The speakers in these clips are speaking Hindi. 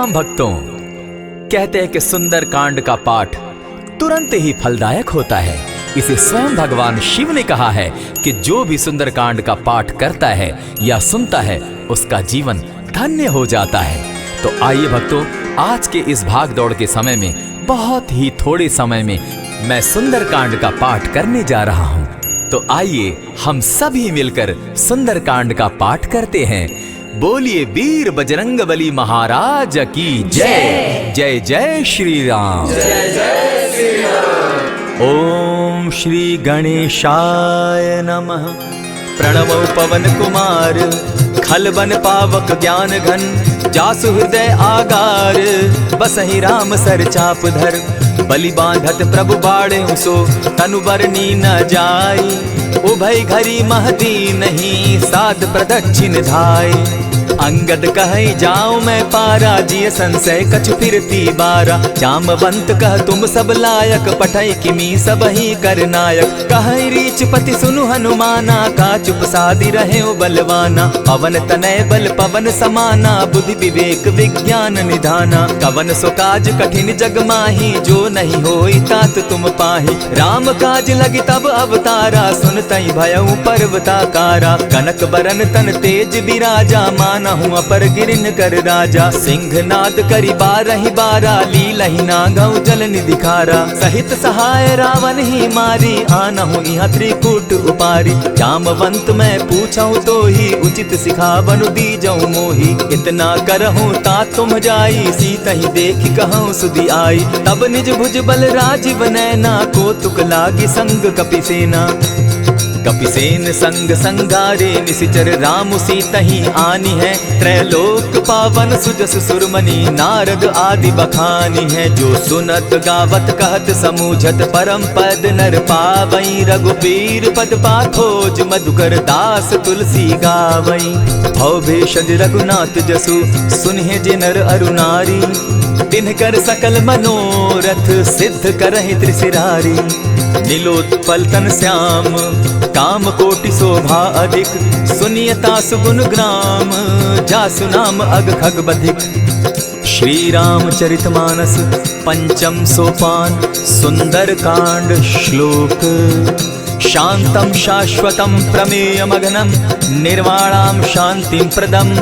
भक्तों, कहते हैं कि सुंदर कांड का पाठ तुरंत ही फलदायक होता है। इसे स्वयं भगवान शिव ने कहा है कि जो भी सुंदर कांड का पाठ करता है या सुनता है उसका जीवन धन्य हो जाता है। तो आइए भक्तों, आज के इस भाग दौड़ के समय में बहुत ही थोड़े समय में मैं सुंदर कांड का पाठ करने जा रहा हूँ। तो आइए हम सभी मिलकर सुंदर कांड का पाठ करते हैं। बोलिए वीर बजरंगबली महाराज की जय। जय जय श्री राम। जय जय श्री राम। ओम श्री गणेशाय नमः। प्रणवो पवन कुमार, खलबन पावक ज्ञान घन, जासु हृदय आगार, बसहि राम सर चाप धर, बलि बांधत प्रभु बाढ़े सो, तनु बरनी न जाई, उभय घरी महदी नहीं, साध प्रदक्षिण धाय। अंगद कहे जाऊं मैं पारा, जिय संशय कछु फिरती बारा, जामवंत कह तुम सब लायक, पठय किमी सब ही कर नायक, कहे रीच पति सुनु हनुमाना, का चुप सादी रहे बलवाना, पवन तनय बल पवन समाना, बुद्धि विवेक विज्ञान निधाना, कवन सो काज कठिन जग माही, जो नहीं होई तात तुम पाही, राम काज लगी तब अवतारा, सुनतई भयउ पर्वताकारा, कनक बरन तन तेज बिराजा, माना हूँ अपर गिरिन कर राजा, सिंहनाद करी बारहि बारा, लीलहि नागौ जल निधि खारा, सहित सहाय रावण ही मारी, आना हूँ यहाँ त्रिकूट उपारी, जामवंत मैं पूछऊँ तो ही, उचित सिखावनु दीजऊँ मोही, इतना करहूँ ता तुम जाई, सीता ही देखी कहूँ सुधि आई, तब निज भुज बल राजीव नैना, को तुक लागी संग कपिसेना, कपिसेन संग संगारे, निशिचर राम सीता ही आनी है, त्रैलोक पावन सुजस सुरमणि, नारद आदि बखानी है, जो सुनत गावत कहत समूझत, परम पद नर पावई, रघुबीर पद पाखोज, मधुकर दास तुलसी गावई, भव भेषज रघुनाथ जसु, सुनहि जे नर अरु नारी, तिनकर सकल मनोरथ, सिद्ध करहि त्रिशिरारी, नीलोत्पल तन श्याम, काम कोटि शोभा अधिक, सुनियता सुगुण ग्राम, जासु नाम अग खग बधिक। श्री रामचरितमानस पंचम सोपान, सुंदर कांड श्लोक। शांतम शाश्वतम प्रमेयमघनम, निर्वाणाम शांतिं प्रदम,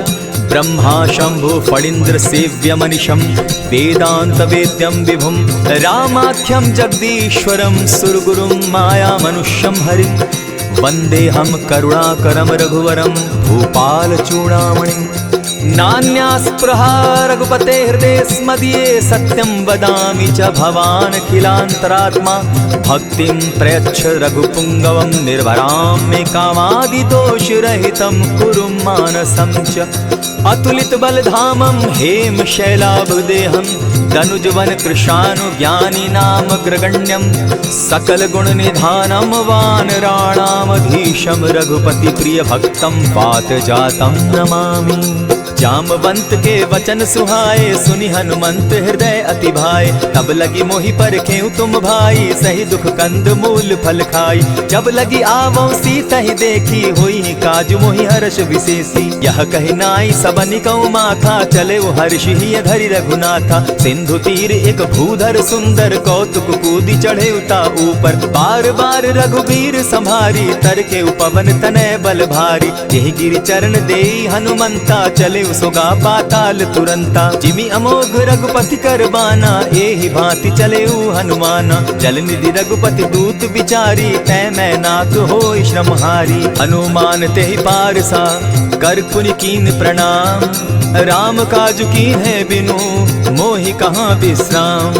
ब्रह्मा शंभु फणीन्द्र सेव्य मनीषम, वेदांत वेद्यम विभुम, रामाख्यम जगदीश्वरम, सुरगुरुम माया मनुष्यम हरिम, वंदे हम करुणाकरम रघुवरम, भूपाल चूड़ामणिम, नान्यास्पृहा रघुपते हृदय स्मदीये, सत्यं वदामि च भवान् खिलान्तरात्मा, भक्तिं प्रयच्छ रघुपुंगवं, निर्भरां मे कामादिदोषरहितं, कुरु मानसं च अतुलित बलधामं, हेम शैलाभदेहं, तनुजवन कृशानु ज्ञानी नाम ग्रगण्यं, सकल गुण निधानं, वानराणामधीशं, रघुपति प्रिय भक्तं, वात जातं नमामि। जामवंत के वचन सुहाए, सुनि हनुमंत हृदय अति भाए, तब लगी मोहि परखेउ तुम भाई, सही दुख कंद मूल फल खाई, जब लगी आवो सीता ही देखी, होई काज मोहि हर्ष विशेषी, यह कहि नाई सबनि कौ माथा, चले वो हर्ष ही धरि रघुनाथा, सिंधु तीर एक भूधर सुंदर, कौतुक कूदी चढ़े उता ऊपर, बार बार रघुबीर संभारी, तर के उपवन तनय बल भारी, यही गिरि चरण देई हनुमंता, चले सोगा पाताल तुरंता, जिमि अमोघ रघुपति कर बाना, एहि भांति चले हनुमाना, जल निधि रघुपति दूत विचारी, तै मैं नाथ होई श्रमहारी, हनुमान तेहि पारसा, कर पुनि कीन प्रणाम, राम काज कीन है बिनु, मोहि कहाँ विश्राम,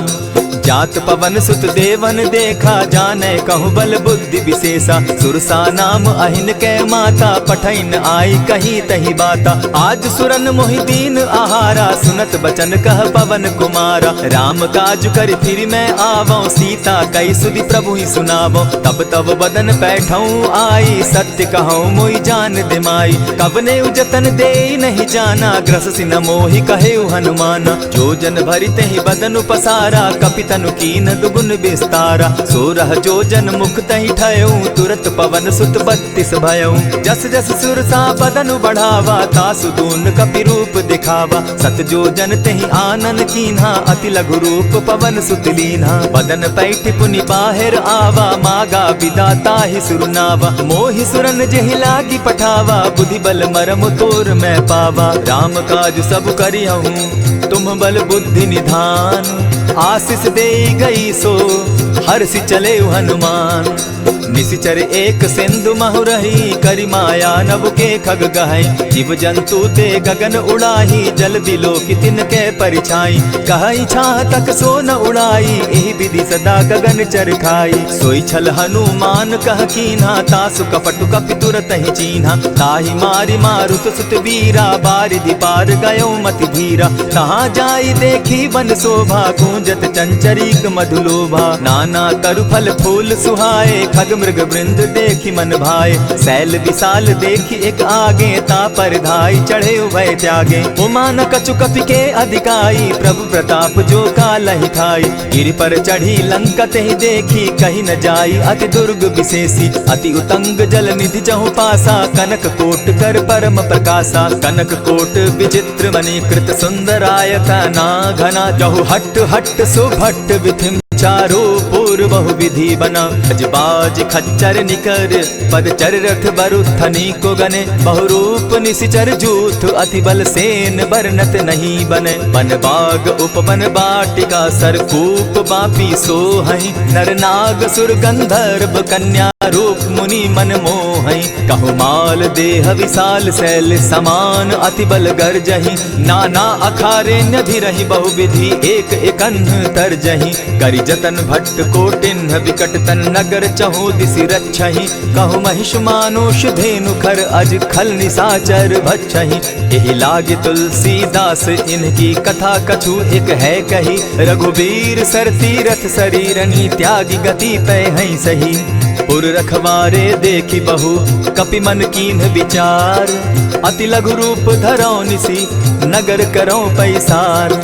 जात पवन सुत देवन देखा, जाने कहु बल बुद्धि विशेषा, सुरसा नाम अहिन कै माता, पठैन आई कहीं तही बाता, आज सुरन मोहि दीन आहारा, सुनत बचन कह पवन कुमारा, राम काज कर फिर मैं आवो, सीता कई सुधि प्रभु ही सुनावो, तब तब बदन बैठऊं आई, सत्य कहूँ मोहि जान दिमाई, कबने जतन दे नहीं जाना, ग्रस सिन मोहि कहे हनुमाना, जो जन भरित ही बदन पसारा, कपित तनु कीन दुगुन विस्तारा। 16 जोजन मुख तहि ठयऊ तुरत पवन सुत 32 भयऊ। जस जस सुर सा बदन बढ़ावा तासु दून कपि रूप दिखावा। 7 जोजन तहि आनन कीन्हा अति लघु रूप पवन सुत लीन्हा। बदन पैठ पुनि बाहिर आवा मागा विदाता ही सुरनावा। मोहि सुरन जेहि लागी पठावा बुद्धि बल मरम तोर मैं पावा। राम काज सब करिहूँ तुम बल बुद्धि निधान। आशीष दे गई सो हर्षि चले हनुमान। निशिचर एक सिंधु महु रही करि माया नभ के खग गहै। जीव जंतु ते गगन उड़ाही जल बिलो की तिनके परिछाई। कहई छाह तक सो न उड़ाई एहि विधि सदा गगन चर खाई। सोई छल हनुमान कह कीन्हा तासु कपटु कपि तुरत ही चीन्हा। ताहि मारि मारुत सुत वीरा बारिधि पार गयो मति धीरा। कहाँ जाई देखी वन शोभा गूंजत चंचरीक मधुलोभा। नाना तरु फल फूल सुहाए खग मृग वृंद देखी मन भाए। सैल विशाल देखी एक आगे ता पर धाई चढ़े भय त्यागे। उमान कछु कपि के अधिकाई प्रभु प्रताप जो कालहि खाई। गिरि पर चढ़ी लंका तेहि देखी कहीं न जाई अति दुर्ग विशेषी। अति उतंग जल निधि चहु पासा कनक कोट कर परम प्रकाशा। कनक कोट विचित्र मणिकृत सुंदरायत ना घना। जहु हट हट सुभट विधिम चारो पूर्व बहु विधि बना। बाज खच्चर निकर पदचर रथ बरुथनी को गने। बहुरूप निशिचर जूथ अति बल सेन बरनत नहीं बने। वन बाग उपवन बाटिका सरकूप बापी सोहई। नर नाग सुर गंधर्व कन्या रूप मुनि मन मोहई। कहु माल देह विशाल शैल समान अति बल गर्जही। नाना अखारे नधिरहि बहु विधि एक एकन्ह तरजही। करि जतन भट्ट कोटिन्ह विकट तन नगर चहु दिसि रक्षहि। कहु महिष मानुष धेनु खर अज खल निसाचर भक्षहि। एहि लागे तुलसीदास इनकी कथा कछु एक है कही। रघुबीर सर तीरथ शरीरनी त्यागी गति पै हई सही। पुर रखवारे देखी बहु कपि मन कीन्ह विचार। अति लघु रूप धरौ निसी नगर करौ पैसार।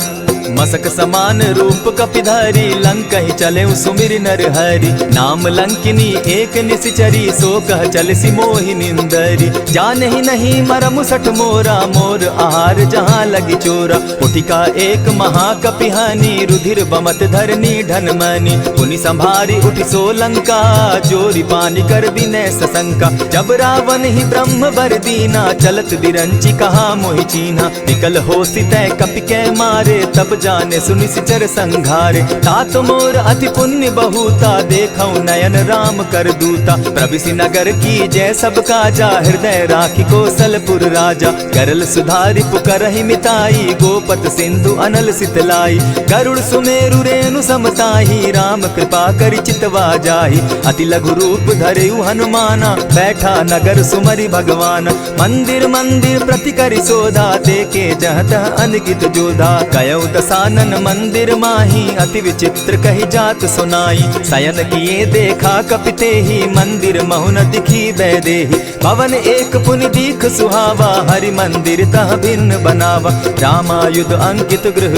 मसक समान रूप कपिधारी लंक ही चले सुमिर नर हरि। नाम लंकिनी एक निशिचरी सो कह चल सी मोहि निंदरी। जान ही नहीं मरम सठ मोरा मोर आहार जहाँ लगी चोरा। उठिका एक महाकपिहानी रुधिर बमत धरनी ढन मनी। पुनि संभारी उठि सो लंका जोरी पानी कर बिनै सशंका। जब रावण ही ब्रह्म बर दीना चलत बिरंची कहा मोहि चीन्हा। निकल हो सितै कपि के मारे तब जाने सुनि सिचर संघारे। तात मोर अति पुण्य बहुता देखौ नयन राम कर दूता। प्रविशि नगर की जय सब काजा हृदय राखी कौशलपुर राजा। करल सुधारि पुकरहि मिताई गोपत सिंधु अनल सितलाई। गरुड़ सुमेरु रेणु समताही राम कृपा करि चितवा जाहि। अति लघु रूप धरेउ हनुमाना बैठा नगर सुमरि भगवान। मंदिर मंदिर प्रति करि सोधा देखे जहत अनगित जोधा। कयौ दसानन मंदिर माही अति विचित्र कही जात सुनाई। शयन किए देखा कपिते ही मंदिर महु न दिखी वैदेही। भवन एक पुनि दीख सुहावा हरि मंदिर तह भिन्न बनावा। रामायुध अंकित गृह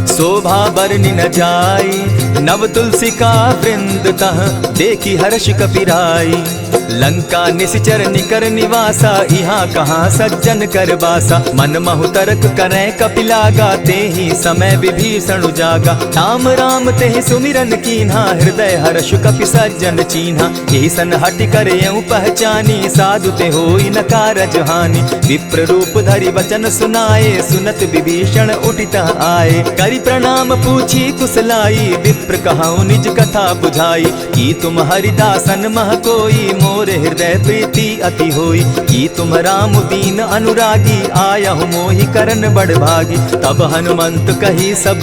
शोभा बरनि न जाई। नव तुलसी का वृंद तह देखी हर्ष कपिराई। लंका निशिचर निकर निवासा यहाँ कहाँ सज्जन कर बासा। मन महु तरक करै कपिलागा तेहि समय विभीषण जागा। राम राम तेहि सुमिरन कीन्हा हृदय हर्ष कपि सज्जन चीन्हा। एहि सन हटि कर यूं पहचानी साधु ते होई न कारज हानि। विप्र रूप धरि वचन सुनाए सुनत विभीषण उठित आए। करि प्रणाम पूछी कुशलाई विप्र कहूँ निज कथा बुझाई। की तुम हरिदासन मह कोई मोर हृदय प्रीति अति होई। की तुम राम दीन अनुरागी आया हूँ मोहि करन बड़ भागी। तब हनुमंत कही सब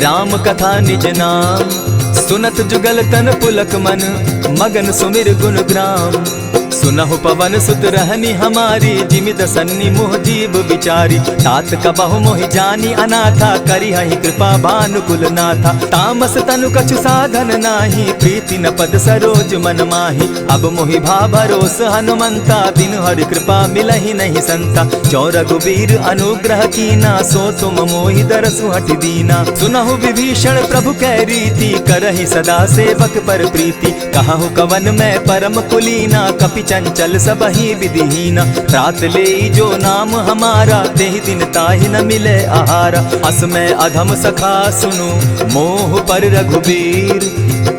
राम कथा निज नाम। सुनत जुगल तन पुलक मन मगन सुमिर गुण ग्राम। सुनहु पवन सुत रहनी हमारी, जिमित सन्नी मोह जीव विचारी। तात कबहु मोहि जानी अनाथा, करी हहि कृपा भानुकुल नाथा। तामस तनु कछु साधन नाही, प्रीति न पद सरोज मन माही। अब मोहि भा भरोस हनुमंता, बिन हरि कृपा मिलहि नहीं संता। जो रघुबीर अनुग्रह कीना, सो तुम मोहि दरसु हटि दीना। सुनहु विभीषण प्रभु कै रीति, करहि सदा सेवक पर प्रीति। कहु कवन मैं परम कुलीना, कपि चंचल सबहि विधिहीना। रात ले जो नाम हमारा, तेहि दिन ताहि न मिले आहारा। अस मैं अधम सखा सुनु, मोह पर रघुबीर।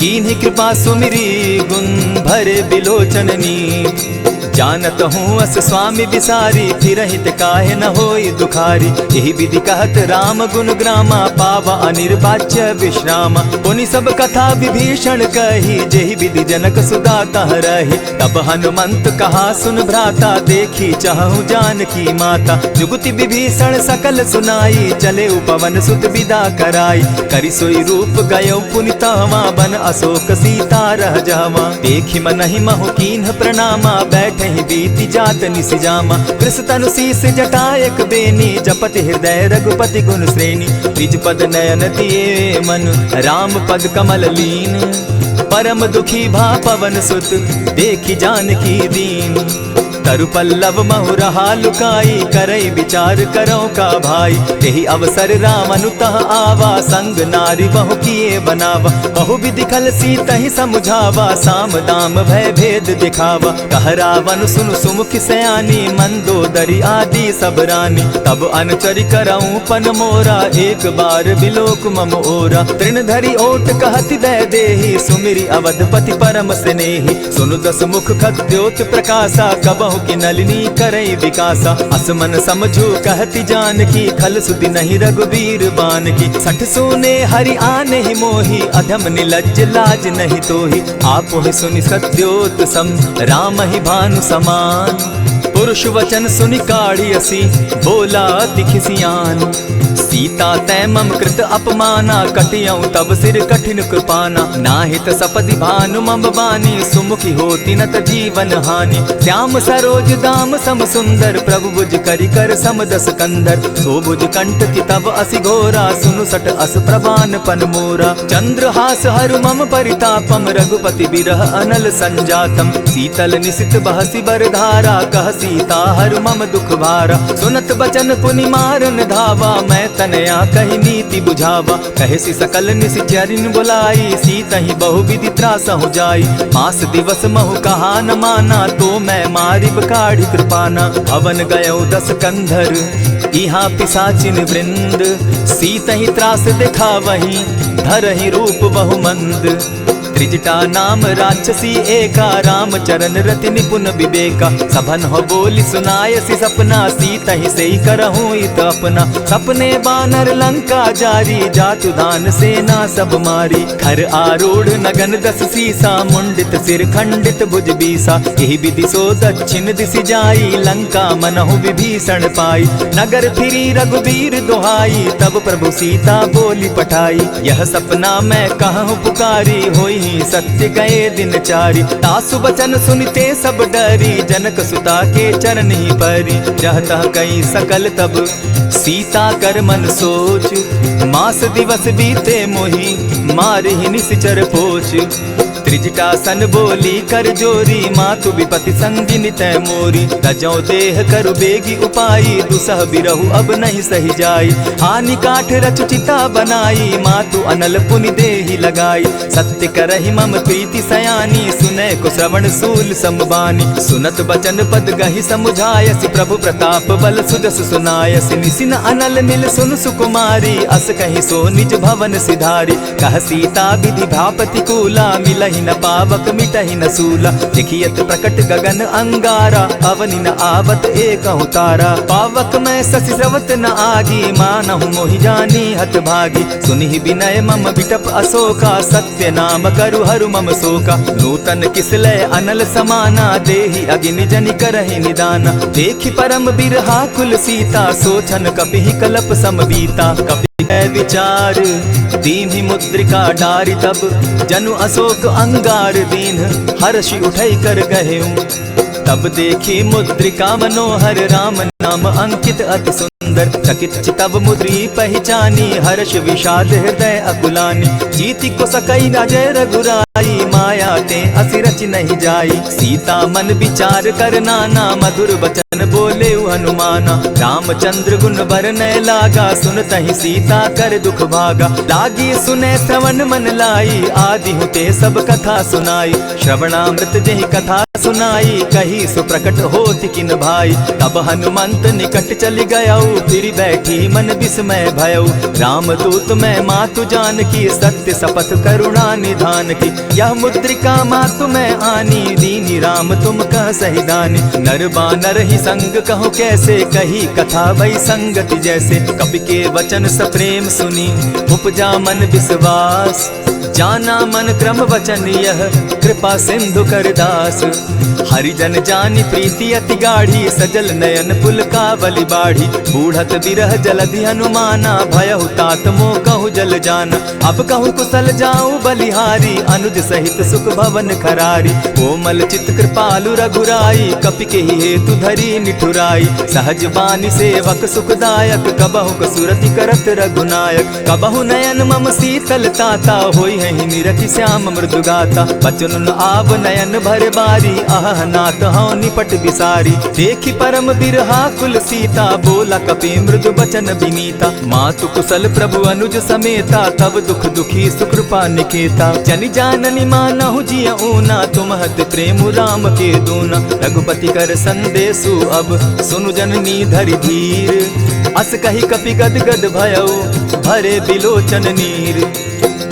कीन्ही कृपा सुमिरी, गुण भरे बिलोचन नीर। जानत हूँ अस स्वामी बिसारी, फिरहित काहे न होई दुखारी। यही विधि कहत राम गुण ग्रामा, पावा अनिर्वाच्य विश्रामा। पुनि सब कथा विभीषण कही, जेहि विधि जनक सुता कह रही। तब हनुमंत कहा सुन भ्राता, देखी चाहूँ जानकी माता। जुगति विभीषण सकल सुनाई, चले पवन सुत विदा कराई। करि सोई रूप गयो पुनि तहवा, बन अशोक सीता रह जावा। देखी मनहि महु कीन्ह प्रणामा, बैठे बीती जात निसिजामा। कृष तनु शीस जटायक बेनी, जपति हृदय रघुपति गुण श्रेणी। निज पद नयन दिए मन, राम पद कमल लीन। परम दुखी भा पवन सुत, देखी जानकी दीन। तरु पल्लव महु रहा लुकाई, करई विचार करो का भाई। यही अवसर राम अनुतः आवा, संग नारी बहु किए बनावा। बहु विधि खल सीतहि समुझावा, साम दाम भय भेद दिखावा। कह रावण सुनु सुमुख सयानी, मंदोदरी आदि सब रानी। तब अनुचरि करऊं पन मोरा, एक बार बिलोक मम ओरा। तृण धरि ओट कहति दय देहि, सुमिरि अवधपति परम स्नेही। सुनु दस मुख खद्योत प्रकाशा, कबहु कि नलिनी करई विकासा। असमन समझो कहती जानकी, खल सुधि नहीं रघुबीर बान की। सठ सोने हरि आने ही मोही, अधम निलज्ज लाज नहीं तोही। आप ही सुनि सत्योत सम, राम ही भानु समान। पुरुष वचन सुनि काढ़ी असी, बोला अति खिसियान। सीता तै मम कृत अपमाना, कटियऊं तब सिर कठिन कृपाना। नाहित सपदि भानु मम बानी, सुमुखी होती नत जीवन हानि। श्याम सरोज दाम सम सुंदर, प्रभु बुझ करि कर समदस कंदर। सो बुझ कंठ की तब असि घोरा, सुनु सट अस प्रभान पन मोरा। चंद्रहास हरु मम परितापम, रघुपति बिरह अनल संजातम। शीतल निशित बहसी बरधारा, कह सीता हरु मम दुख भारा। सुनत बचन पुनि मारन धावा, मैं तनया कही नीति बुझावा। कहे सी सकल निशिचरिन बुलाई, सीतहि बहु विधि त्रास हो जाई। मास दिवस महु कहा न माना, तो मैं मारिब काढ़ी कृपाना। हवन गयो 10 कंधर, इहा पिशाचिन वृंद। सीतहि त्रास दिखावहि, धरहि रूप बहु मंद। त्रिजटा नाम राक्षसी एका, राम चरण रति निपुण विवेका। सभन हो बोली सुनायसी सपना, सीतहि सेई करहूँ इत अपना। सपने बानर लंका जारी, जातु दान सेना सब मारी। खर आरूढ़ नगन 10 सीसा, मुंडित सिर खंडित भुज बीसा। यही विधि सो दक्षिण दिशि जाई, लंका मनहु विभीषण पाई। नगर फिरी रघुबीर दुहाई, तब प्रभु सीता बोली पठाई। यह सपना मैं कहूँ पुकारी, होई सत्य गए दिन चारी। तासु बचन सुनते सब डरी, जनक सुता के चरण ही परी। जहतः कई सकल तब सीता कर मन सोच, मास दिवस बीते मोही, मारे ही निश्चर पोच। त्रिजटा सन बोली कर जोरी, मातु विपति संगिनी तै मोरी। तजौ देह करु बेगी उपाई, दुसह बिरहु अब नहीं सही जाई। हानि काठ रच चिता बनाई, मातु अनल पुनि देहि लगाई। सत्य करहि मम प्रीति सयानी, सुनै को श्रवण सूल समबानी। सुनत बचन पद गहि समुझायसि, प्रभु प्रताप बल सुजस सुनायसि। निसिन अनल मिल सुन सुकुमारी, अस कहि सो निज भवन सिधारी। कह सीता विधि भापति कूला, मिलहि न पावक मिटहि न सूला। देखियत प्रकट गगन अंगारा, अवनि न आवत एकहु तारा। पावक मैं शशि स्रवत न आगी, मानहु मोहि जानी हत भागी। सुनिहि विनय मम बिटप अशोका, सत्य नाम करु हरु मम शोका। नूतन किसलय अनल समाना, देहि अगिनि जनि करहि निदाना। देखि परम बिरहा कुल सीता, सोचन कपिहि कलप समबीता। कपि विचार दीन्हि मुद्रिका डारि, तब जनु अशोक अंगार दीन। हर्षि उठै कर गहेऊं, तब देखी मुद्रिका मनोहर राम नाम अंकित अति सुंदर। चकित चितव मुद्री पहचानी हर्ष विषाद हृदय अकुलानी। जीति को सकई न जय रघुराई माया ते असि रच नहीं जाई। सीता मन विचार कर नाना मधुर बचन बोले हनुमाना। रामचंद्र गुण बरनय लागा सुनतहि सीता कर दुख भागा। लागी सुने श्रवण मन लाई आदि हुते सब कथा सुनाई। श्रवणामृत जेहि कथा सुनाई कही सुप्रकट होति किन भाई। तब हनुमंत निकट चली गयऊ फिर बैठी मन विस्मय भयऊ। रामदूत मैं मातु जान की सत्य शपथ करुणा निधान की। यह मुद्रिका मातु मैं आनी दीनी राम तुम कह सही दानी। नर बानर ही संग कहो कैसे कही कथा भई संगति जैसे। कपि के वचन सप्रेम सुनी उपजा मन विश्वास। जाना मन क्रम वचन यह कृपा सिंधु कर दास। हरिजन जानी प्रीति अति गाढ़ी सजल नयन पुल का बलि बाढ़ी। बूढ़त बिरह जलधि हनुमाना भयहु तात मोह कहु जल जाना। अब कहु कुशल जाऊं बलिहारी अनुज सहित सुख भवन खरारी। कोमल चित कृपालु रघुराई कपि के हेतु धरी निठुराई। सहज बानी सेवक सुखदायक कबहु कसुरति करत रघुनायक। कबहु नयन मम शीतल ताता होई है निरखि श्याम मृदु गाता। बचन आब नयन भर बारी आह नाथ हौ निपट बिसारी। देखी परम बिरहा कुल सीता बोला कपि मृदु बचन विनीता। मातु कुशल प्रभु अनुज समेता तब दुख दुखी सुकृपा निकेता। जनि जाननी मानहु जिय ऊना तुम्हत प्रेम राम के दूना। रघुपति कर संदेशु अब सुनु जननी धरि धीर। अस कही कपि गद गद भयऊ भरे बिलोचन नीर।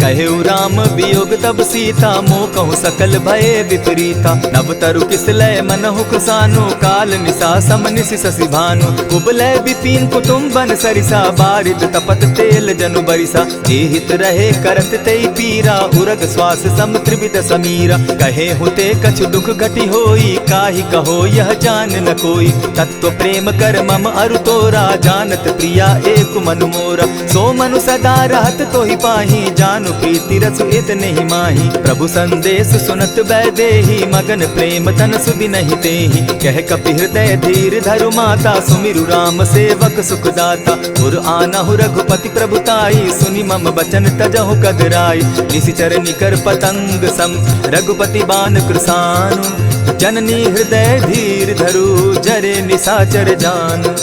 कहेउ राम वियोग तब सीता मोह कहूँ सकल भये विपरीता। नव तरु किसलय मनहु कुसानु काल निशा समनिशि शशि भानु। कुबलय विपिन कुटुम्बन सरिसा बारिद तपत तेल जनु बरिसा। जेहित रहे करत तेई पीरा उरग श्वास सम त्रिविध समीरा। कहे हुते कछु दुख घटी होई काहि कहो यह जान न कोई। तत्व प्रेम कर मम अरु तोरा जानत प्रिया एक मनु मोरा। सो मनु सदा रहत तोहि पाही जानु प्रीति रसु इतने ही माही। प्रभु संदेश सुनत वैदेही मगन प्रेम तन सुधि नहीं तेहि। कह कपि हृदय धीर धरु माता सुमिरु राम सेवक सुखदाता। उर आनहु रघुपति प्रभुताई सुनि मम बचन तजहु कदराई। निशिचर निकर पतंग सम रघुपति बान कृसानु। जननी हृदय धीर धरु जरे निशाचर जान।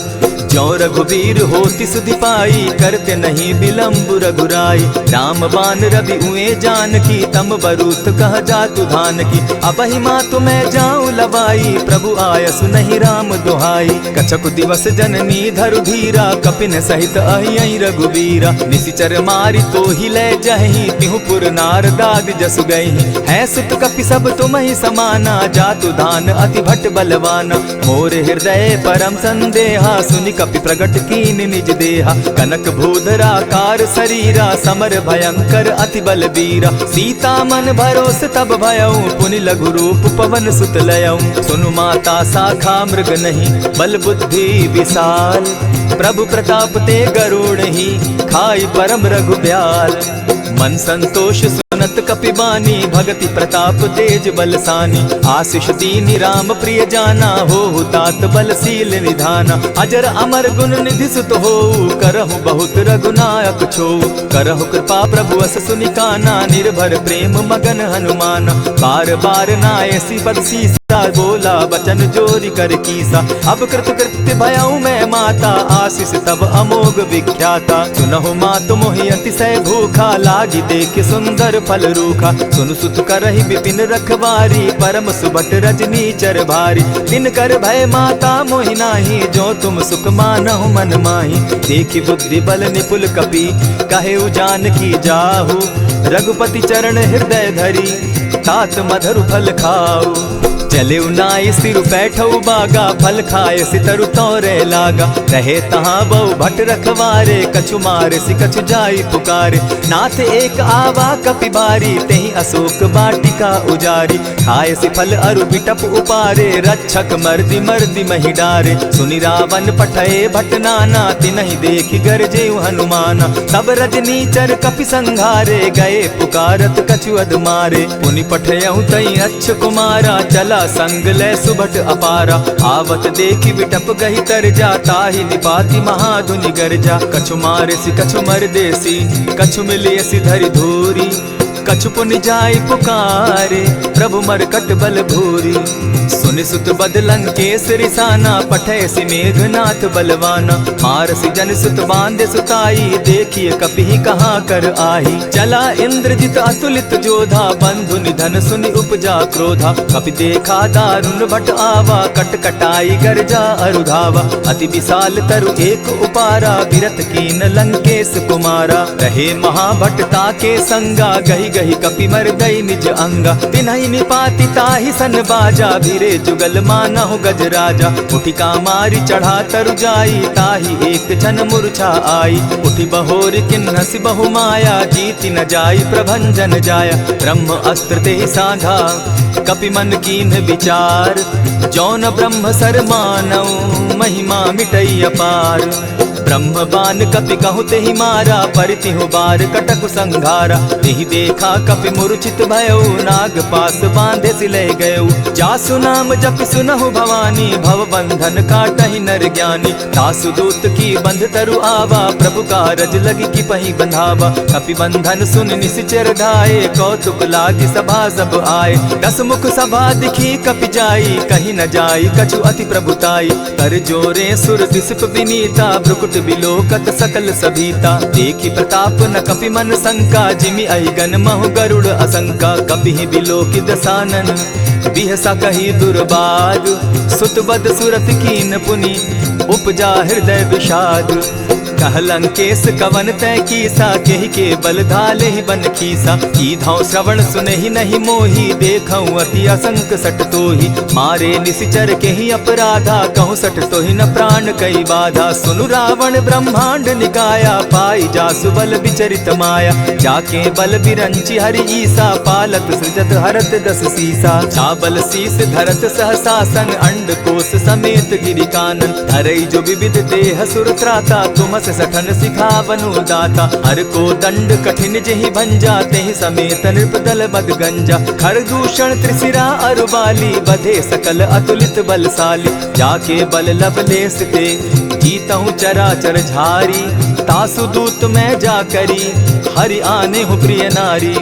ज्यों रघुवीर होति सुधि पाई करते नहीं विलम्ब रघुराई। राम बान रवि उए जानकी तम बरूत कह जातु धान की। अबहि मातु मैं जाऊं लवाई प्रभु आयसु नहीं राम दुहाई। कछक दिवस जननी धरु धीरा कपिन सहित अहि रघुवीरा। निशिचर मारी तो ही ले जहि तिहु पुर नार दाद जसु गई। है सुत कपि सब तुम ही समाना जातु धान अति भट बलवाना। मोर हृदय परम संदेहा सुनि कपि प्रगट कीन निज देहा। कनक भूधरा कार शरीरा समर भयंकर अति बलबीरा। सीता मन भरोस तब भयऊ पुनि लघु रूप पवन सुत लयऊ। सुनु माता शाखा मृग नहीं बल बुद्धि विशाल। प्रभु प्रताप ते गरुड़ ही खाई परम रघु ब्याल। मन संतोष सुनत कपि बानी भगति प्रताप तेज बलसानी। आशीष दीनी राम प्रिय जाना हो तात बलशील निधाना। अजर अमर गुण निधि सुत हो करहु बहुत रघुनायक छो। करहु कृपा प्रभु अस सुनि काना निर्भर प्रेम मगन हनुमाना। बार बार नायसी पद सीसा बोला बचन जोरी कर कीसा। अब कृत कृत्य भयऊ मैं माता आशीष तब अमोघ विख्याता। सुनहु मातु मोहि अतिशय भूखा लागी देख सुंदर फल रूखा। सुन सुत करहि विपिन रखवारी परम सुबट रजनी चर भारी। दिन कर भय माता मोहि नाही जो तुम सुख मानहु मन माही। देखी बुद्धि बल निपुल कपि कहे जानकी जाहु। रघुपति चरण हृदय धरी तात मधुर फल खाऊ। चले नाई सिर बैठऊ बागा फल खाए सितरु तोरे लागा। रहे तहाँ बहु भट रखवारे कछु मारे सि कछु जाई पुकारे। नाथ एक आवा कपि बारी तेहि अशोक बाटिका उजारी। खाए सि फल अरु बिटप उपारे रक्षक मर्दि मर्दि महि डारे। सुनि रावण पठये भट नाना तिनहि देखि गरजे हनुमाना। सब रजनीचर कपि संघारे गए पुकारत कछु अध मारे। पुनि पठयऊ तई अच्छ कुमारा चला संग ले सुभट अपारा। आवत देखी बिटप गही तर जाता ही निपाति महाधुनि गर्जा। कछु मारेसी कछु मर देसी कछु मिलियसी धरि धूरी। कछु पुनि जाई पुकारे प्रभु मरकट बल भूरी। सुनि सुत बद लंकेश रिसाना पठैसी मेघनाथ बलवाना। मारसी जन सुत बांधे सुताई देखिए कपि कहाँ कर आही। चला इंद्रजित अतुलित जोधा बंधु निधन सुनि उपजा क्रोधा। कपि देखा दारुण भट आवा कट कटाई गर्जा अरुधावा। अति विशाल तरु एक उपारा विरत कीन लंकेश कुमारा। रहे महाभटता के संगा गही गही कपि मर गई निज अंगा। तिन्हि निपाति ताहि सन बाजा भीरे जुगल मानहु गजराजा। उठी कामारी चढ़ा तरु जाई ताहि एक जन मूर्छा आई। उठी बहोर किन्हसि बहु माया जीति न जाई प्रभंजन जाया। ब्रह्म अस्त्र तेहि साधा कपि मन कीन्ह विचार। जौन ब्रह्म सर मानऊ महिमा मिटई अपार। ब्रह्म बान कपि कहु तेहि मारा परितिहु बार कटकु संघारा। तेहि देखा कपि मूर्छित भयउ नाग पास बांधे सिले गयउ। जासु नाम जपि सुनहु भवानी भव बंधन काटहि नर ज्ञानी। तासु दूत की बंध तरु आवा प्रभु कारज लगी की पही बंधावा। कपि बंधन सुन निसिचर धाये कौतुक लागी सभा सब आए। दस मुख सभा दिखी कपि जाई कहीं न जाई कछु अति प्रभुताई। कर जोरे सुर दिसप विनीता भ्रुकुट बिलोकत सकल सभीता। देखी प्रताप न कपि मन शंका जिमि अहिगन महु गरुड़ असंका। कपि बिलोकि दसानन बिहसा कही दुर्बाद। सुत बद सुरत कीन पुनि उपजा हृदय विषाद। कह लंकेश कवन तय कीसा केहि के बल धाले ही बन खीसा। की धाव श्रवण सुने ही नहीं मोही देखऊं अति असंक सट तोही। मारे निसिचर के ही अपराधा कहूँ सट तो ही न प्राण कई बाधा। सुनु रावण ब्रह्मांड निकाया पाई जासु बल विचरित माया। जाके बल बिरंची हरि ईसा पालत सृजत हरत दस सीसा। चाबल शीस धरत सहसासन अंड कोश समेत गिरि कानन। धरई जो विविध देह सुर त्राता तुम सठन सिखावनु दाता। हर को दंड कठिन जेहि भंजा तेहि समेत नृपदल बद गंजा। खरदूषण त्रिशिरा अरुबाली बधे सकल अतुलित बलशाली। जाके बल लवलेस ते जीतहु चराचर झारी। तासु दूत मैं जाकरी हरि आने हूँ प्रिय नारी।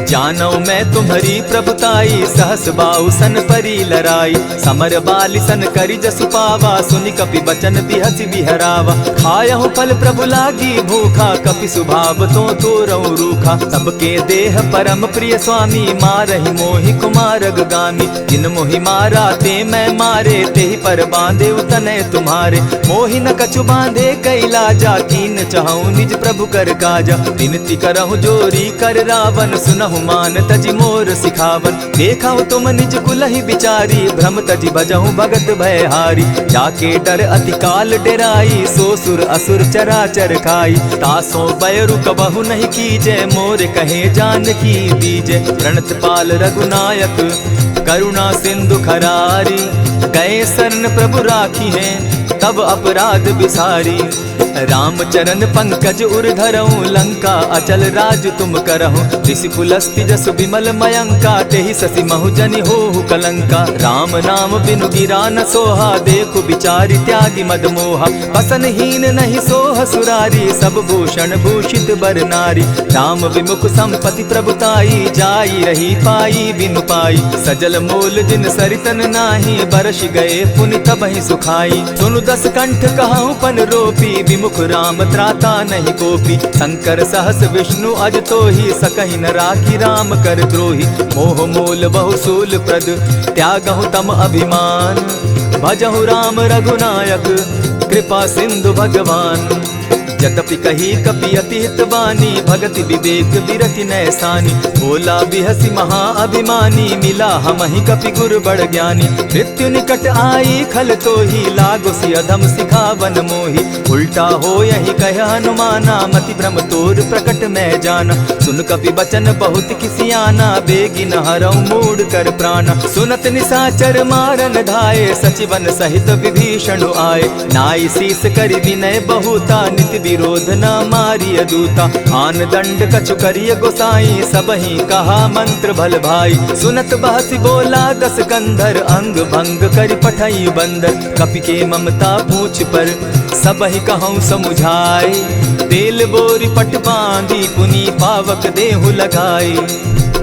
जानौ मैं तुम्हारी प्रभुताई सहस बाहु सन परी लराई। समर बाली सन करि जसु पावा सुनि कपि बचन बिहसि बिहरावा। खायहु फल प्रभु लागी भूखा कपि सुभाव तो तोरऊ रूखा। सबके देह परम प्रिय स्वामी मारहि मोहि कुमारग गामी। जिन मोहि मारा ते मैं मारे तेहि पर बांधे उतने तुम्हारे। मोहि न कछु बांधे कैलाजा कीन चाहूं निज प्रभु कर काजा। विनती करहु जोरी कर रावण सुनहु मान तजि मोर सिखावन। देखा तुम निज कुलहि बिचारी भ्रम तजि भजहु भगत भयहारी। जाके डर अति काल डेराई सो सुर असुर चराचर खाई। तासो बैरु कबहु नहीं कीजे मोर कहे जानकी बीजे। प्रणत पाल रघुनायक करुणा सिंधु खरारी। गए शरण प्रभु राखी है तब अपराध बिसारी। रामचरण पंकज उर्धरऊं लंका अचल राज तुम करहु। ऋषि पुलस्ति जस विमल मयंका तेहि ससि महु जनि होहु कलंका। राम नाम बिनु गिरा न सोहा देखु बिचारी त्यागी मद मोहा। बसनहीन नहीं सोह सुरारी सब भूषण भूषित बर नारी। राम विमुख संपति प्रभुताई जाई रही पाई बिनु पाई। सजल मोल जिन सरितन नाही बरस गए पुनि तबहि सुखाई। सुनु दस कंठ कहूँ पन रोपी विमुख राम त्राता नहीं कोपी। शंकर सहस विष्णु अज तो ही सकहि न राखी राम कर द्रोही। मोह मोल बहु सूल प्रद त्यागहु तम अभिमान। भजहु राम रघुनायक कृपा सिंधु भगवान। जतपि कही कपि अति हितवानी भगति विवेक विरति नैसानी। बोला बिहसी महा अभिमानी मिला हमहि कपि गुर बड़ ज्ञानी। मृत्यु निकट आई खल तो ही लागो सि अधम सिखावन मोही। उल्टा हो यही कह हनुमाना मति भ्रम तोर प्रकट मैं जाना। सुन कपि बचन बहुत किसियाना बेगी न हरऊ मूड कर प्राणा। सुनत निसाचर मारन धाये सचिवन सहित विभीषण आए। नाई शीस करि विनय बहुता नित विरोध न मारिय दूता। आन दंड कछु करिय गोसाई, सबहि कहा मंत्र भल भाई। सुनत बहसी बोला दस कंधर, अंग भंग करि पठई बंदर। कपि के ममता पूछ पर, सबहि कहूँ समुझाए। तेल बोरी पट बांधी, पुनि पावक देहु लगाई।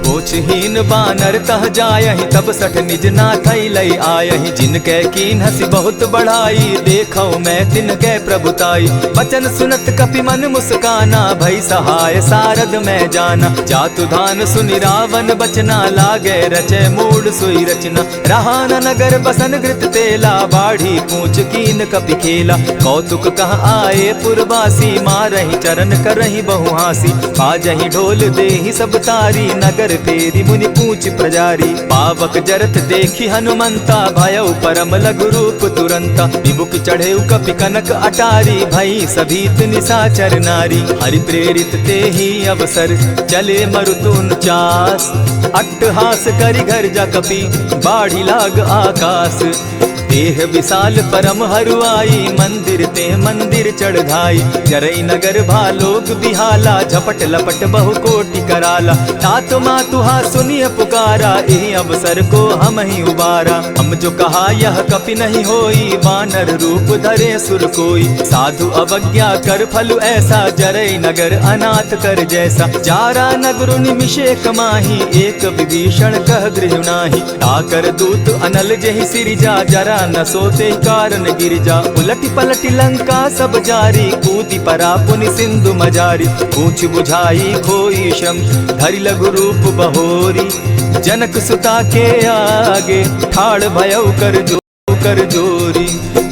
पोछहीन बानर तह जायहि, तब सठ निज नाथई लई आयहि। जिनके कीन हसी बहुत बढ़ाई, देखौ मैं तिनके प्रभुताई। बचन सुनत कपि मन मुस्काना, भई सहाय सारद मैं जाना। जातु धान सुनि रावण बचना, लागे रचे मूड सोई रचना। रहा न नगर बसन घृत तेला, बाढ़ी पूछ कीन कपि खेला। कौतुक कह आए पुरवासी, मारहि चरण करहि बहु हासी। बाजहि ढोल देहि सब तारी, नगर फेरी मुनि पूछ प्रजारी। पावक जरत देखी हनुमंता, भयउ परम लघु रूप तुरंता। विमुख चढ़े कपि कनक अटारी, भई सभीत निशाचर नारी। हरि प्रेरित ते ही अवसर, चले मरुतुन चास। अट्टहास करि घर जा कपि, बाढ़ी लाग आकाश। देह विशाल परम हरुआई, मंदिर ते मंदिर चढ़ाई। जरई नगर भालोक बिहाला, झपट लपट बहु कोटि कराला। तात मातुहा सुनिय पुकारा, एहि अवसर को हम ही उबारा। हम जो कहा यह कपि नहीं होई, वानर रूप धरे सुर कोई। साधु अवज्ञा कर फल ऐसा, जरई नगर अनाथ कर जैसा। जारा नगरु निमिषे कमाही, एक विभीषण कह गृह नाही। ताकर दूत अनल जहि सिरिजा, जरा न सोते कारण गिरिजा। उलटी पलटी लंका सब जारी, कूदी परा पुनि सिंधु मजारी। पूछ बुझाई खोई श्रम, धरि लघु रूप बहोरी। जनक सुता के आगे, ठाड़ भयउ कर जोरी।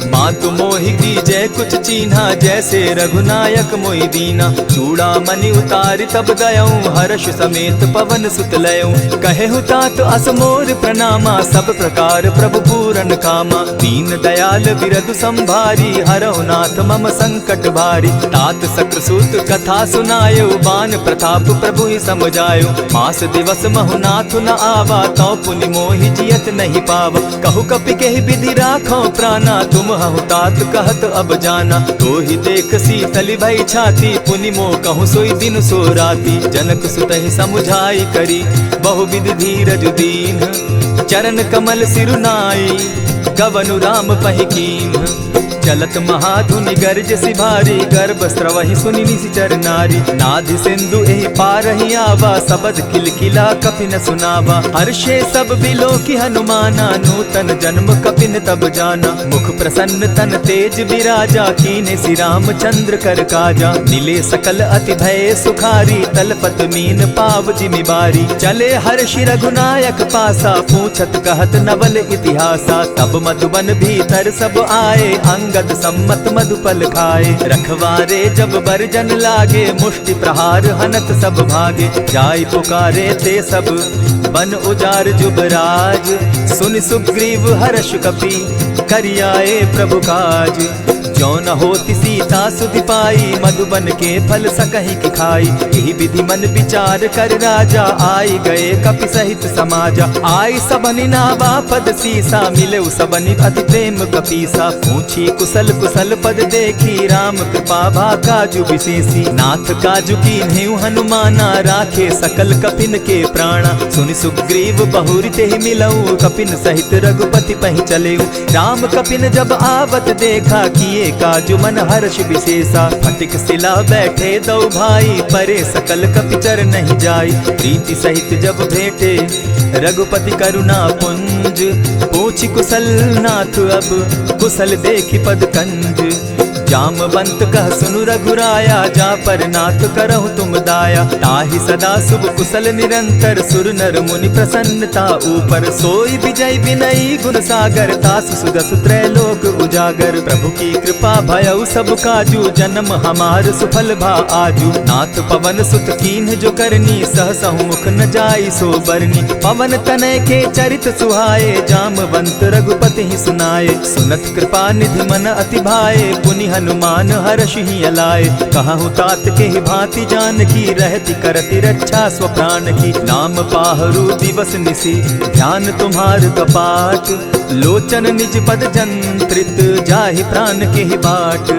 मातु मोहि कीजय कुछ चीन्हा, जैसे रघुनायक मोहि दीना। चूड़ा मणि उतारि तब दयऊं, हर्ष समेत पवन सुत लयऊं। कहेहु तात असमोर प्रणामा, सब प्रकार प्रभु पूरन कामा। दीन दयाल बिरदु संभारी, हरहु नाथ मम संकट भारी। तात सक्रसूत कथा सुनायो, बान प्रताप प्रभु ही समझायो। मास दिवस महु नाथ न आवा, तौ पुनि मोहि जियत नहीं पावा। कहु कपि केहि विधि राखो प्राणा, तुम हहु तात कहत अब जाना। तो ही देख शीतली भई छाती, पुनि मो कहूँ सोई दिन सो राती। जनक सुतहि समुझाई करी, बहुविधि धीरज दीन। चरण कमल सिरुनाई, गवनु राम पहि कीन्ह। चलत महाधुनि गर्ज सिभारी, गर्भ स्रवहि सुनि निशिचर नारी। नाधि सिंधु एहि पारहि आवा, सबद किलकिला कपि न सुनावा। हर्षे सब बिलोकि हनुमाना, नूतन जन्म कपिन तब जाना। मुख प्रसन्न तन तेज विराजा, कीन्हे श्री रामचंद्र कर काजा। मिले सकल अति भय सुखारी, तलपत मीन पाव जिमि बारी। चले हर्षि रघुनायक पासा, पूछत कहत नवल इतिहासा। तब मधुबन भीतर सब आए, अंगद सम्मत मधुपल खाए। रखवारे जब बरजन लागे, मुष्टि प्रहार हनत सब भागे। जाय पुकारे ते सब, बन उजार जुबराज। सुनि सुग्रीव हर्ष कपि, करियाए प्रभु काज। जो न होती सीता सुधि पाई, मधुबन के फल सकहि की खाई। यही विधि मन विचार कर राजा, आई गए कपि सहित समाजा। आई सबनि नावा पद सीसा, मिले सबनि अति प्रेम कपीसा। पूछी कुशल कुशल पद देखी, राम कृपा भा काजु विशेषी। नाथ काजु कीन्हेउ हनुमाना, राखे सकल कपिन के प्राणा। सुनि सुग्रीव बहुरि तेहि मिलऊ, कपिन सहित रघुपति पहि चलेऊ। राम कपिन जब आवत देखा, किए काजु मन हर्ष विशेषा। फटिक सिला बैठे दो भाई, परे सकल कपिचर नहीं जाई। प्रीति सहित जब भेटे, रघुपति करुणा पुंज। पूछि कुशल नाथ अब, कुशल देखि पद कंज। जामवंत कह सुनु रघुराया, जा पर नाथ करहु तुम दाया। ताहि सदा शुभ कुशल निरंतर, सुर नर मुनि प्रसन्नता ऊपर। सोई विजय विनयी गुण सागर, तास सुदस त्रैलोक उजागर। प्रभु की कृपा भयउ सब काजू, जन्म हमार सुफल भा आजू। नाथ पवन सुत कीन्ह जो करनी, सहसहु मुख न जाई सो बरनी। पवन तनय के चरित सुहाए, जामवंत रघुपति ही सुनाए। सुनत कृपा निधि मन अति भाए, पुनि हनुमान हर्ष ही अलाए। कहूँ तात के ही भांति जान की, रहती करती रक्षा स्वप्राण की। नाम पाहरु दिवस निसी, ध्यान तुम्हार कपाट। लोचन निज पद जंत्रित, जाहि प्राण के ही बाट।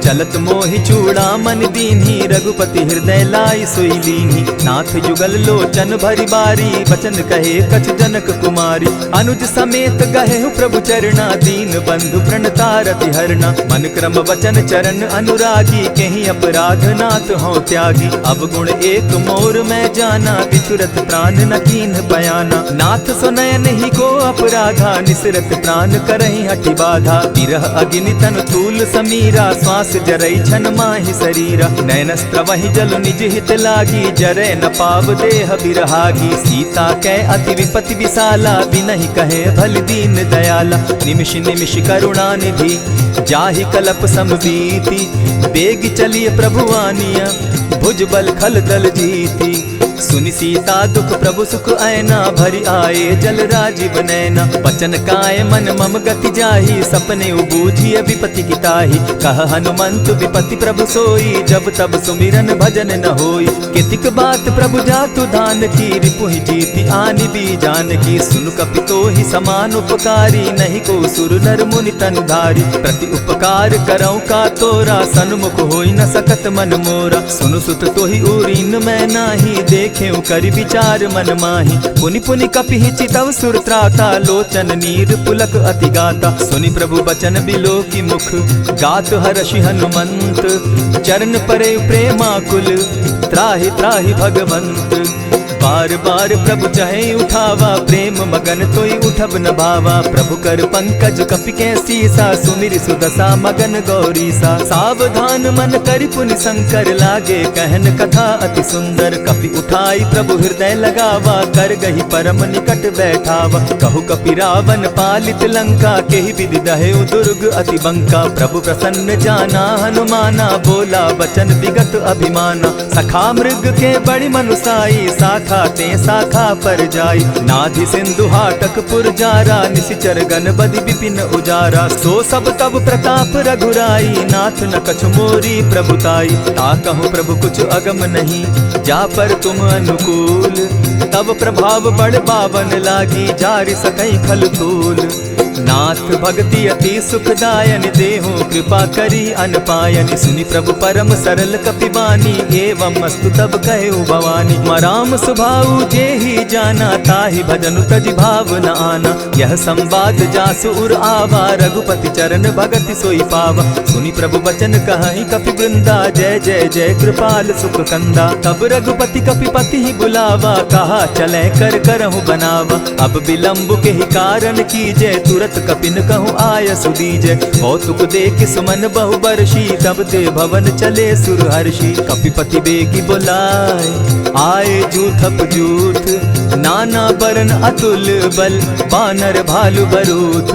चलत मोहि चूड़ामन दीन्ही, रघुपति हृदय लाई सोई लीन्ही। नाथ जुगल लोचन भरी बारी, बचन कहे कछ जनक कुमारी। अनुज समेत गहे प्रभु चरणा, दीन बंधु प्रणतारति हरना। मन क्रम वचन चरण अनुरागी, कहीं अपराध नाथ हो त्यागी। अब गुण एक मोर में जाना, बिचुरत प्राण न कीन्ह बयाना। नाथ सुनयन ही को अपराधा, निसरत प्राण करहि हठि बाधा। विरह अग्नि तन तूल समीरा, श्वास जरई छन माहि शरीरा। नयनस्त्र वही जल निज हित लागी, जरे न पाव देह बिरहागी। सीता कै अति विपति विशाला, बिनहि कहे भल दीन दयाला। निमिष निमिष करुणा निधि, जाहि कलप समबीति। बेग चलिए प्रभु आनिया, भुज बल खल दल जीती। सुनि सीता दुख प्रभु सुख ऐना, भरि आए जल राजीव नैना। वचन काय मन मम गति जाहि, सपने बूझिय विपति की ताहि। कह हनुमंत विपति प्रभु सोई, जब तब सुमिरन भजन न होई। कितिक बात प्रभु जातु धान की, रिपुहि जीति आनि भी जान की। सुन कपि तोहि समान उपकारी, नहीं को सुर नर मुनि तन धारी। प्रति उपकार करौ का तोरा, सन्मुख होई न सकत मन मोरा। सुनु सुत तोहि उरीन मैं नाही, देखें करि विचार मन माही। पुनि पुनि कपिहि चितव सुर त्राता, लोचन नीर पुलक अति गाता। सुनि प्रभु बचन बिलो की मुख, गात हर्षि हनुमंत। चरण परे प्रेमाकुल, त्राहि त्राहि भगवंत। बार बार प्रभु चहे उठावा, प्रेम मगन तोई उठब न भावा। प्रभु कर पंकज कपि के सीसा, सुमिर सुदशा मगन गौरीसा। सावधान मन करि पुनि शंकर, लागे कहन कथा अति सुंदर। कपि उठाई प्रभु हृदय लगावा, कर गही परम निकट बैठावा। कहु कपि रावण पालित लंका, केहि विधि दहेउ दुर्ग अति बंका। प्रभु प्रसन्न जाना हनुमाना, बोला बचन विगत अभिमाना। सखा मृग के बड़ी मनुसाई, साखा ते शाखा पर जाई। नाधि सिंधु हाटक पुर जारा, निशिचर गण बदि विपिन उजारा। सो सब तब प्रताप रघुराई, नाथ न कछु मोरी प्रभुताई। ताकहु प्रभु कुछ अगम नहीं, जा पर तुम अनुकूल। तब प्रभाव बड़ पावन लागी, जारि सकई खल तूल। नाथ भक्ति अति सुखदायन, देहु कृपा करी अनपायन। सुनि प्रभु परम सरल कपिबानी, एवं मस्तु तब कहेउ भवानी। मराम सुभाऊ जेहि जाना, ताहि भजनु तजि भाव न आना। यह संवाद जासु उर आवा, रघुपति चरण भगति सोई पावा। सुनि प्रभु बचन कहि कपि वृंदा, जय जय जय कृपाल सुख कंदा। तब रघुपति कपिपति ही बुलावा, कहा चले कर करहु बनावा। अब विलंब के ही कारण कीजय, तुरत कपिन कहूँ आय सुदीजय। कौतुक देख सुमन बहु बरसी, तब ते भवन चले सुर हर्षि। कपिपति बेगी बुलाए, आए जूथप जूथ। नाना बरन अतुल बल, बानर भालु बरूथ।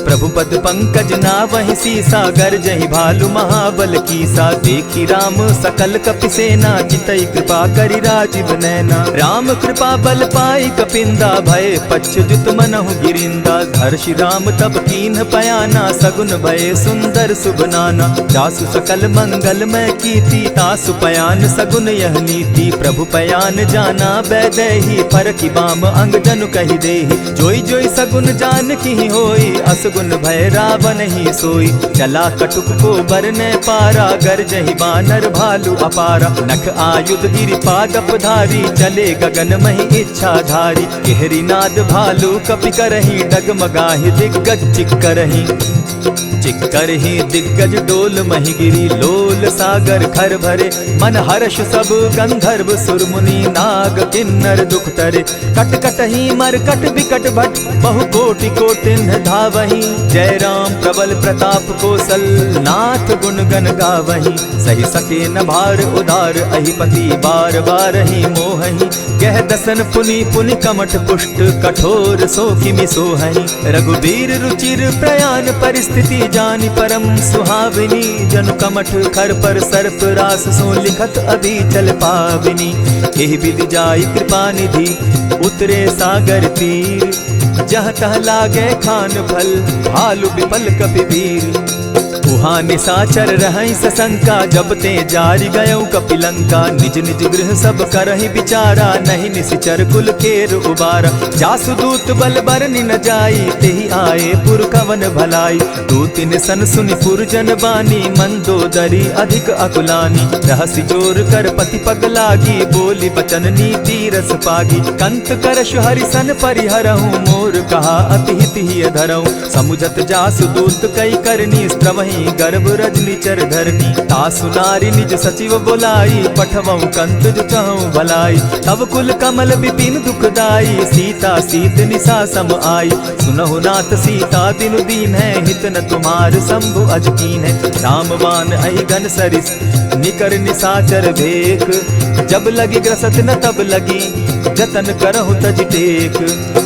प्रभु पद पंकज नावहि सीसा, गरजहि भालु महाबल कीसा। देखी राम सकल कपि सेना, चितई कृपा करि राजीव नैना। राम कृपा बल पाई कपिंदा, भय पच्युत मनहु गिरिंदा। हर्षि राम तब कीन्ह पयाना, सगुन भय सुंदर शुभ नाना। जासु सकल मंगल में कीर्ति, तासु पयान सगुन यह नीति। प्रभु पयान जाना बैदेही, फरकि बाम अंग जनु कहि देहि। जोई जोई सगुन जान की होई, असगुन भय रावण ही सोई। चला कटुक को बरने पारा, गरजहि बानर भालु अपारा। नख आयुध गिरि पादप धारी, चले गगन महि इच्छा धारी। केहरी नाद भालु कपि करहि, डगमगाहि दिग्गज चिक्करहि। चिक्करहि दिग्गज डोल महि गिरी, लोल सागर खर भरे। मन हर्ष सब गंधर्व सुर मुनि, नाग किन्नर दुख तरे। कट कटहि मरकट विकट भट, बहु कोटि कोटिन्ह धावहि। जय राम प्रबल प्रताप कौशल, नाथ गुण गण गावहि। सही सके न भार उदार, अहिपति बार बार ही मोहहि। गह दसन पुनि पुनि कमठ पुष्ट, कठोर सो किमि सोहहि। रघुबीर रुचिर प्रयाण परिस्थिति, जानि परम सुहाविनी। जनु कमठ खर पर सर्प रास, सो लिखत अभी चल पाविनी। एहि विधि जाई कृपा निधि, उतरे सागर तीर। जह तह लागे खान फल, भालु विपल कपि वीर। उहाँ निशाचर रहई सशंका, जब ते जारी गयऊ कपिलंका। निज निज गृह सब करहि विचारा, नहीं निशिचर कुल केर उबारा। जासु दूत बल बरनि न जाई, तेहि आए पुर कवन भलाई। दूतिन सन सुनि पुरजन बानी, मंदोदरी अधिक अकुलानी। रहसि जोर कर पति पग लागी, बोली बचन नीति रस पागी। कंत करश हरिसन परिहरहूँ, मोर कहा अति हित ही धरऊँ। समुझत जासु दूत कई करनी, स्त्रवहि गर्भ रजनी चर धरनी। तासु नारी निज सचिव बोलाई, पठवऊँ कंत जो चहूँ भलाई। तब कुल कमल विपिन दुखदाई, सीता सीत निशा सम आई। सुनहु नाथ सीता दिनु दीन है, हित न तुम्हार शंभु अजकीन है। रामवान अहि घन सरिस निकर निशाचर भेक, जब लगी ग्रसत न तब लगी, जतन करहु तज टेक।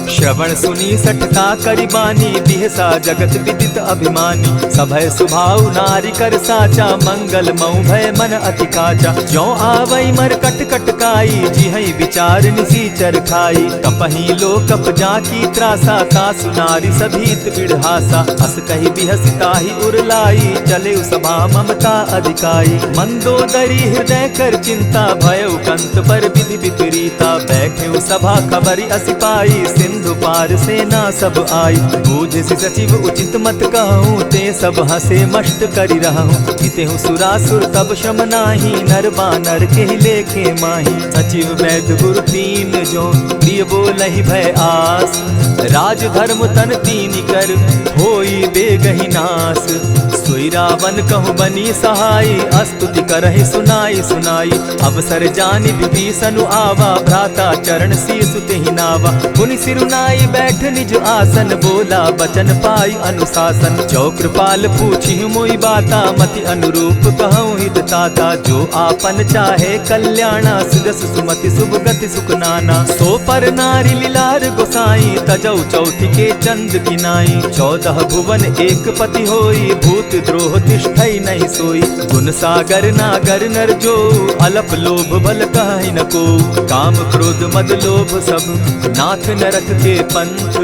श्रवण सुनी सठता करि बानी, बिहसा जगत विदित अभिमानी। सभय सुभाव नारी कर साचा, मंगल मऊ भय मन अति काचा। जो आवई मर कट कट काई, जिहई विचार निसीचर खाई। कपही लो कप जाकी त्रासा, तासु नारी सभीत बिढ़ासा। अस कही बिहसिता ही उरलाई, चले सभा ममता अधिकाई। मंदोदरी हृदय कर चिंता, भयउ कंत पर विधि विपरीता। बैठे सभा खबरि असी पाई, सिंधु पार सेना सब आई। बूझि सचिव उचित मत कहूँ, ते सब हंसे मष्ट करि रहूँ। हितेहु सुरासुर तब शम नाही, नर बानर के लेखे माही। सचिव वैद्य गुरु तीन जो, प्रिय बोलहि भय आस। राज धर्म तन तीन कर, होई बेगहि नास। सोई रावण कहूँ बनी सहाय, स्तुति करहि सुनाई सुनाई। अवसर जानि विभीषण आवा, भ्राता चरण शीसु तेहि नावा। पुनि सिरुनाई बैठ निज आसन, बोला बचन पाई अनुशासन। जो कृपाल पूछि मोई बाता, मति अनुरूप कहूँ हित ताता। जो आपन चाहे कल्याणा, सुजस सुमति शुभ गति सुख नाना। सो पर नारी लीलार गोसाई, तजौ चौथि के चंद किनाई। 14 भुवन एक पति होई, भूत द्रोह तिष्ठई नहीं सोई। गुण सागर नागर नर जो, अलप लोभ बल कहि न को। काम क्रोध मद लोभ सब, नाथ नरक के पंथ।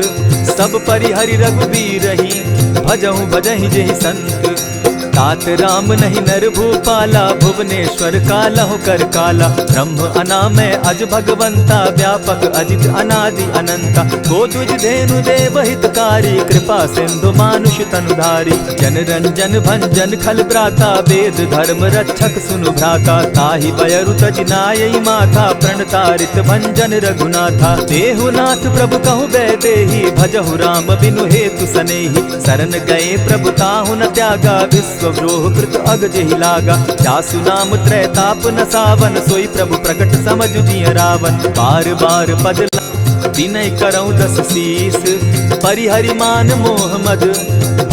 सब परिहरि रघुबीर रही, भजहु भजहि जेहि संत। तात राम नहीं नर भूपाला, भुवनेश्वर कालहु कर काला। ब्रह्म अनामय अज भगवंता, व्यापक अजित अनादि अनंता। गोद्विज धेनु देव हितकारी, कृपा सिंधु मानुष तनुधारी। जन रंजन भंजन खल भ्राता, वेद धर्म रक्षक सुनु भ्राता। ताहि बयरु तज नायई माथा, प्रणतारित भंजन रघुनाथा। देहुनाथ प्रभु कहु बैदेही, भजहु राम बिनु हेतु सनेही। शरण गए प्रभु ताहु न त्यागा, विश्वव्रोह कृत अग जेहि लागा। जासु नाम त्रैताप न सावन, सोई प्रभु प्रकट समझ जिय रावण। बार बार पद विनय करऊँ 10 शीस, परिहरि मान मोह मद,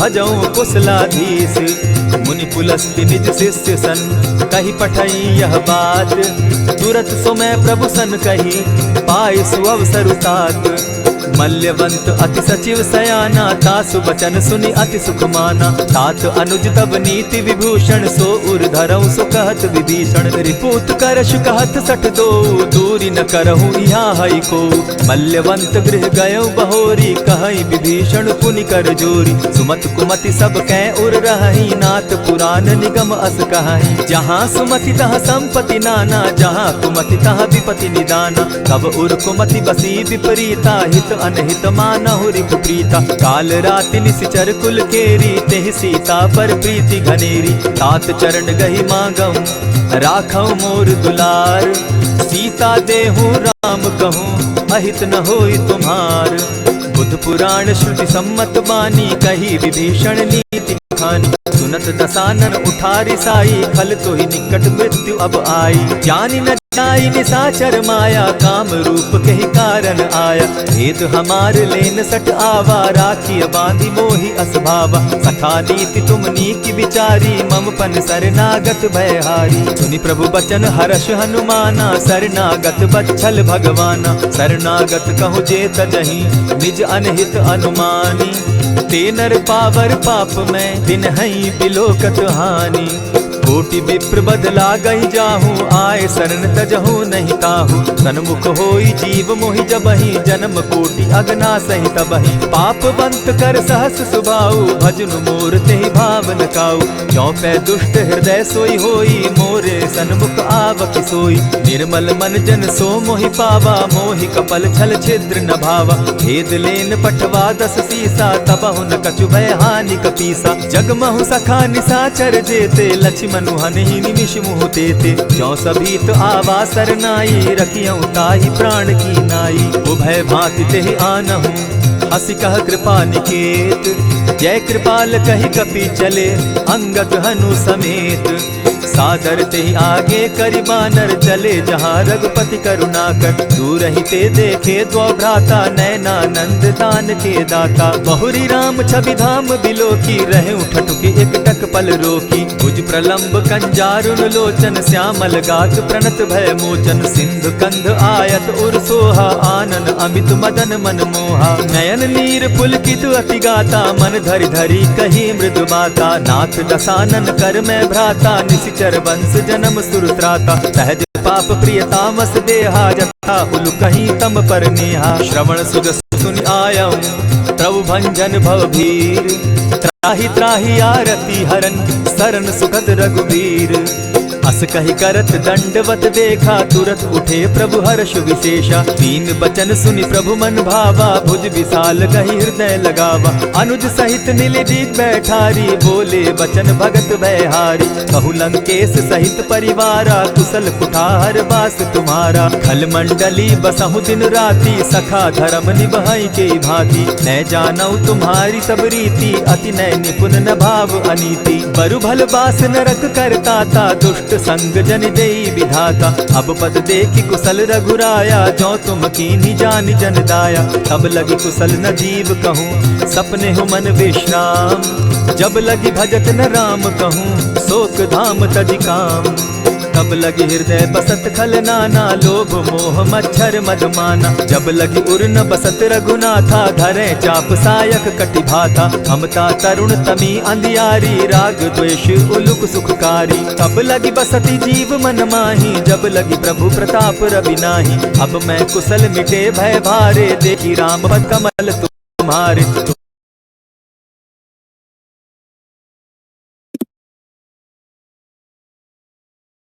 भजऊँ कुशलाधीश। मुनि पुलस्ति निज शिष्य सन, कही पठई यह बात। तुरत सो मैं प्रभु सन कही, पाई सुअवसर तात। मल्यवंत अति सचिव सयाना, तासु बचन सुनि अति सुख माना। तात अनुज तब नीति विभूषण, सो उर धरऊँ सो कहत विभीषण। रिपुत करश कहत सठ दो, दूरी न करहूँ यहाँ हई को। मल्यवंत गृह गयऊ बहोरी, कहई विभीषण पुनि कर जोरी। सुमत कुमति सब कै उर रहई, नाथ पुराण निगम अस कहई। जहाँ सुमति तहाँ संपत्ति नाना, जहाँ कुमति तहाँ विपति निदाना। तब उर कुमति बसी विपरीता, हित अनहित मानहु रिपु प्रीता। काल राति निशिचर कुल केरी, तेहि सीता पर प्रीति घनेरी। तात चरण गहि मांगम, राखऊ मोर दुलार। सीता देहु राम कहूँ, अहित न होई तुम्हार। बुध पुराण श्रुति सम्मत बानी, कही विभीषण नीति खानी। सुनत दसानन उठारी साई, खल तो ही निकट मृत्यु अब आई। जानि न जाई निशाचर माया, काम रूप के ही कारण आया। भेद हमार लेन सट आवा, राखिय बांधी मोहि असभावा। सखा नीति तुम नीति विचारी, मम पन शरणागत भयहारी। सुनि प्रभु बचन हर्ष हनुमाना, शरणागत बच्छल भगवाना। शरणागत कहु जे तजहि, निज अनहित अनुमानी। ते नर पावर पाप में, दिन हई बिलोकत हानि। कोटि विप्र बदला गई जाहूँ, आए शरण तजहू नहीं ताहू। सन्मुख होई जीव मोहि जबहि, जन्म कोटि अगना सही तबहि। पाप बंत कर सहस सुभाऊ, भजनु मोर तेहि भावन काऊ। चौपै दुष्ट हृदय सोई होई, मोरे सन्मुख आवक सोई। निर्मल मन जन सो मोहि पावा, मोहि कपल छल छिद्र न भावा। भेद लेन पठवा 10 सीसा, तबहु न कछु भय हानि कपीसा। जगमहु सखा निसाचर जेते, लक्ष्मणु हनहि निमिष मुह तेते। जो सभीत आवा सरनाई, रखियऊ ताहि प्राण की नाई। उभय भांति तेहि आनहु, हसी कह कृपा निकेत। जय कृपाल कहि कपि चले, अंगद हनु समेत। सादर तेहि आगे करि बानर, चले जहाँ रघुपति करुणाकर। दूर ही ते देखे द्वौ भ्राता, नयनानंद दान के दाता। बहुरी राम छवि धाम बिलोकी, रहे ठठुकी एक टक पल रोकी। भुज प्रलंब कंजारुन लोचन, श्यामल गात प्रणत भय मोचन। सिंधु कंध आयत उर सोहा, आनन अमित मदन मन मोहा। नयन नीर पुलकित अति गाता, मन धरि धरि कही मृदु बाता। नाथ दसानन कर मैं भ्राता, निशिचर वंश जन्म सुरत्राता। सहज पाप प्रिय तामस देहा, जथा उलु कहीं तम पर नेहा। श्रवण सुजस सुनि आयऊं, प्रभु भंजन भव भीर। त्राहि त्राहि आरती हरन, सरन सुखद रघुवीर। अस कहि करत दंडवत देखा, तुरत उठे प्रभु हर्ष विशेषा। तीन बचन सुनि प्रभु मन भावा, भुज विशाल कहि हृदय लगावा। अनुज सहित नीलदीप बैठारी, बोले बचन भगत भयहारी। कहु लंकेश सहित परिवारा, कुशल कुठार बास तुम्हारा। खल मंडली बसहु दिन राति, सखा धर्म निभाई के भांति। न जानऊ तुम्हारी सब रीति, अति नय निपुण न भाव अनीति। बरु भल बास नरक करताता, दुष्ट संग जन देई विधाता। अब पद देखि कुशल रघुराया, जो तुम कीन्ही जानि जन दाया। तब लगी कुशल न जीव कहूँ, सपने हो मन विश्राम। जब लगी भजत न राम कहूँ, शोक धाम तजि काम। तब लगी हृदय बसत खल नाना, लोभ मोह मच्छर मद माना। जब लगी उर न बसत रघुनाथा, धरे चाप सायक कटि भाथा। ममता तरुण तमी अंधियारी, राग द्वेष उलुक सुखकारी। तब लगी बसती जीव मन माही, जब लगी प्रभु प्रताप रवि नाही। अब मैं कुशल मिटे भय भारे, देखी राम पद कमल तुम्हारे।